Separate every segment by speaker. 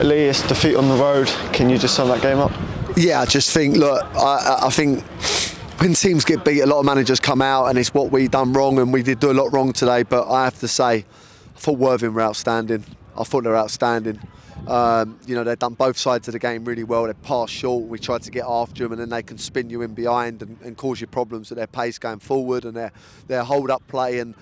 Speaker 1: Lee, defeat on the road. Can you just sum that game up?
Speaker 2: Yeah, I just think, look, I think when teams get beat, a lot of managers come out and it's what we done wrong, and we did do a lot wrong today. But I have to say, I thought Worthing were outstanding. I thought they were outstanding. They've done both sides of the game really well. They passed short. We tried to get after them, and then they can spin you in behind and cause you problems with their pace going forward and their hold-up play, and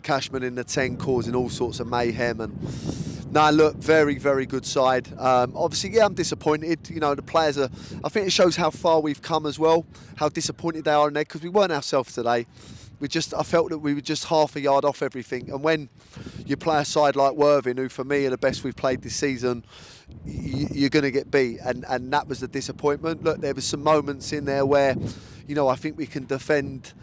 Speaker 2: Cashman in the 10 causing all sorts of mayhem. And look, very, very good side. Obviously, yeah, I'm disappointed. The players are. I think it shows how far we've come as well, how disappointed they are in there, because we weren't ourselves today. I felt that we were just half a yard off everything. And when you play a side like Worthing, who for me are the best we've played this season, you're going to get beat. And that was the disappointment. Look, there was some moments in there where, I think we can defend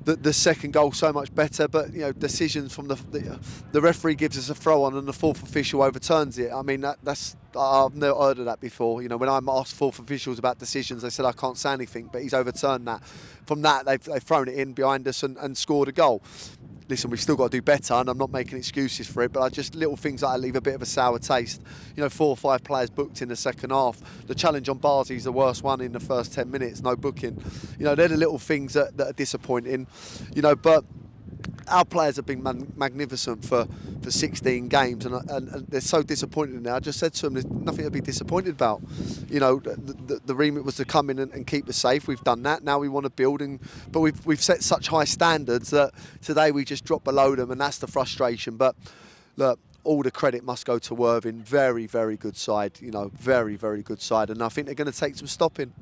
Speaker 2: the second goal so much better, but decisions from the referee gives us a throw on and the fourth official overturns it. I mean, that's I've never heard of that before. When I'm asked fourth officials about decisions, they said I can't say anything, but he's overturned that. From that, they've thrown it in behind us and scored a goal. Listen, we've still got to do better, and I'm not making excuses for it, but just little things like that leave a bit of a sour taste. 4 or 5 players booked in the second half. The challenge on Barzi is the worst one in the first 10 minutes, no booking. They're the little things that are disappointing. But our players have been magnificent for 16 games, and they're so disappointed now. I just said to them, there's nothing to be disappointed about. The remit was to come in and keep us safe. We've done that. Now we want to build, but we've set such high standards that today we just drop below them, and that's the frustration. But look, all the credit must go to Worthing. Very, very good side. Very, very good side, and I think they're going to take some stopping.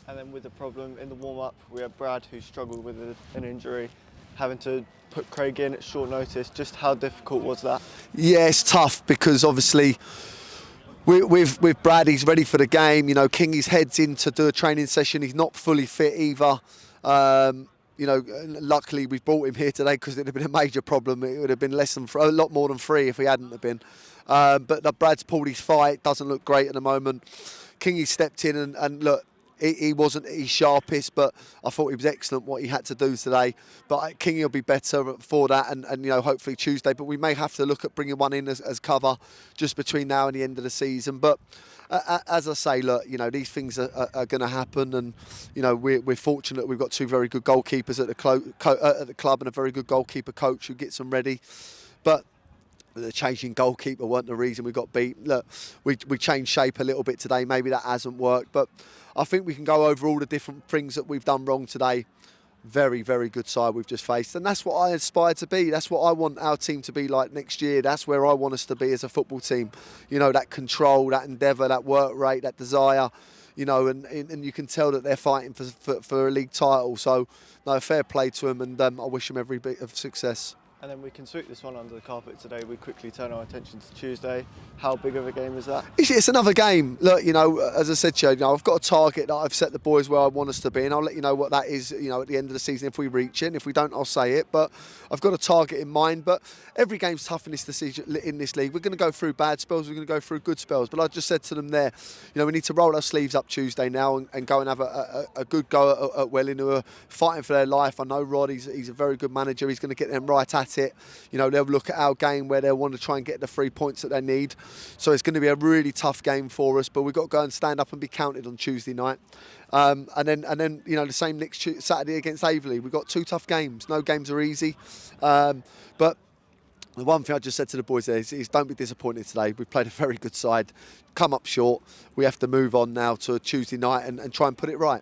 Speaker 1: And then with the problem in the warm-up, we had Brad, who struggled with an injury, having to put Craig in at short notice. Just how difficult was that? Yeah,
Speaker 2: it's tough because obviously with Brad, he's ready for the game. Kingy's heads in to do a training session. He's not fully fit either. Luckily we've brought him here today because it would have been a major problem. It would have been a lot more than 3 if he hadn't have been. But Brad's pulled his fight. Doesn't look great at the moment. Kingy stepped in and look, he wasn't his sharpest, but I thought he was excellent what he had to do today. But Kingy will be better for that, and hopefully Tuesday. But we may have to look at bringing one in as cover just between now and the end of the season. But as I say, look, these things are going to happen, and we're fortunate we've got 2 very good goalkeepers at the club and a very good goalkeeper coach who gets them ready. But the changing goalkeeper weren't the reason we got beat. Look, we changed shape a little bit today. Maybe that hasn't worked, but I think we can go over all the different things that we've done wrong today. Very, very good side we've just faced, and that's what I aspire to be. That's what I want our team to be like next year. That's where I want us to be as a football team. That control, that endeavour, that work rate, that desire. And you can tell that they're fighting for a league title. So, fair play to them, and I wish them every bit of success.
Speaker 1: And then we can sweep this one under the carpet today. We quickly turn our attention to Tuesday. How big of a game is that?
Speaker 2: It's another game. Look, as I said to you, I've got a target that I've set the boys where I want us to be, and I'll let you know what that is, at the end of the season if we reach it. And if we don't, I'll say it. But I've got a target in mind. But every game's tough in this league. We're going to go through bad spells. We're going to go through good spells. But I just said to them there, we need to roll our sleeves up Tuesday now and go and have a good go at Welling, who are fighting for their life. I know Rod, he's a very good manager. He's going to get them right at it. They'll look at our game where they'll want to try and get the 3 points that they need. So it's going to be a really tough game for us, but we've got to go and stand up and be counted on Tuesday night. And then the same next Saturday against Averley. We've got 2 tough games. No games are easy. But the one thing I just said to the boys there is don't be disappointed today. We've played a very good side. Come up short. We have to move on now to a Tuesday night and try and put it right.